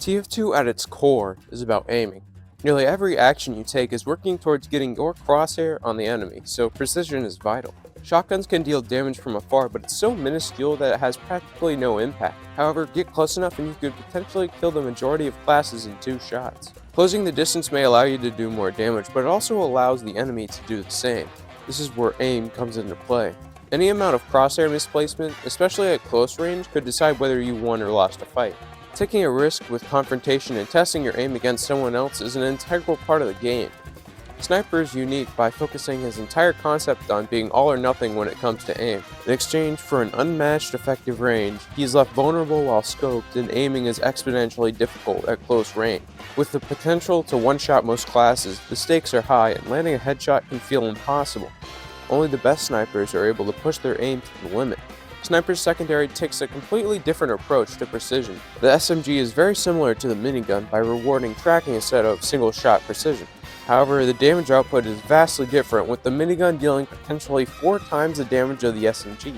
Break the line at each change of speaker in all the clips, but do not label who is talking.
TF2 at its core is about aiming. Nearly every action you take is working towards getting your crosshair on the enemy, so precision is vital. Shotguns can deal damage from afar, but it's so minuscule that it has practically no impact. However, get close enough and you could potentially kill the majority of classes in 2 shots. Closing the distance may allow you to do more damage, but it also allows the enemy to do the same. This is where aim comes into play. Any amount of crosshair misplacement, especially at close range, could decide whether you won or lost a fight. Taking a risk with confrontation and testing your aim against someone else is an integral part of the game. Sniper is unique by focusing his entire concept on being all or nothing when it comes to aim. In exchange for an unmatched effective range, he is left vulnerable while scoped, and aiming is exponentially difficult at close range. With the potential to one-shot most classes, the stakes are high and landing a headshot can feel impossible. Only the best snipers are able to push their aim to the limit. Sniper's secondary takes a completely different approach to precision. The SMG is very similar to the minigun by rewarding tracking instead of single-shot precision. However, the damage output is vastly different, with the minigun dealing potentially 4 times the damage of the SMG.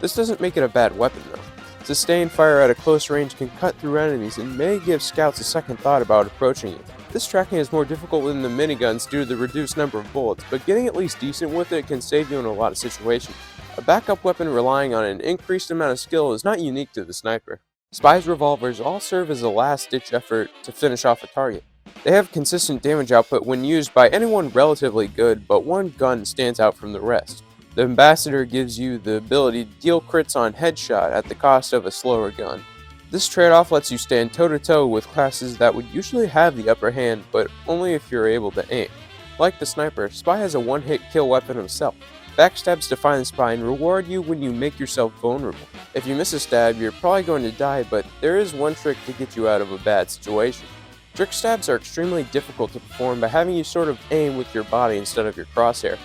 This doesn't make it a bad weapon though. Sustained fire at a close range can cut through enemies and may give scouts a second thought about approaching you. This tracking is more difficult than the miniguns due to the reduced number of bullets, but getting at least decent with it can save you in a lot of situations. A backup weapon relying on an increased amount of skill is not unique to the sniper. Spy's revolvers all serve as a last-ditch effort to finish off a target. They have consistent damage output when used by anyone relatively good, but one gun stands out from the rest. The Ambassador gives you the ability to deal crits on headshot at the cost of a slower gun. This trade-off lets you stand toe-to-toe with classes that would usually have the upper hand, but only if you're able to aim. Like the sniper, Spy has a one-hit kill weapon himself. Backstabs define the Spy and reward you when you make yourself vulnerable. If you miss a stab, you're probably going to die, but there is one trick to get you out of a bad situation. Trick stabs are extremely difficult to perform by having you sort of aim with your body instead of your crosshair.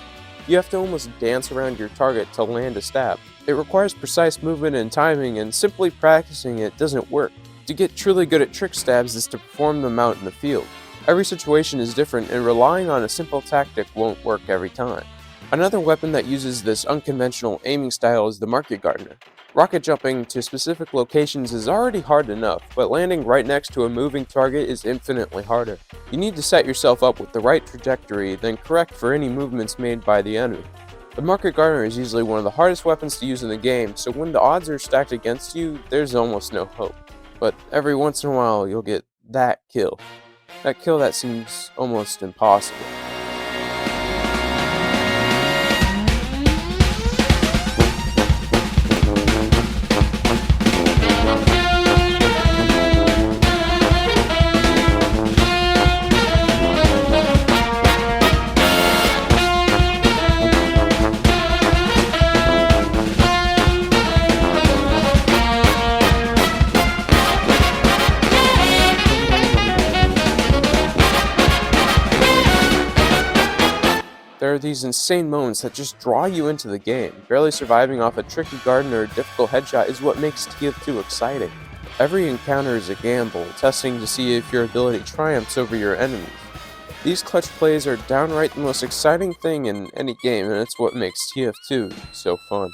You have to almost dance around your target to land a stab. It requires precise movement and timing, and simply practicing it doesn't work. To get truly good at trick stabs is to perform them out in the field. Every situation is different, and relying on a simple tactic won't work every time. Another weapon that uses this unconventional aiming style is the Market Gardener. Rocket jumping to specific locations is already hard enough, but landing right next to a moving target is infinitely harder. You need to set yourself up with the right trajectory, then correct for any movements made by the enemy. The Market Gardener is usually one of the hardest weapons to use in the game, so when the odds are stacked against you, there's almost no hope. But every once in a while, you'll get that kill. That kill that seems almost impossible. There are these insane moments that just draw you into the game. Barely surviving off a tricky garden or a difficult headshot is what makes TF2 exciting. Every encounter is a gamble, testing to see if your ability triumphs over your enemies. These clutch plays are downright the most exciting thing in any game, and it's what makes TF2 so fun.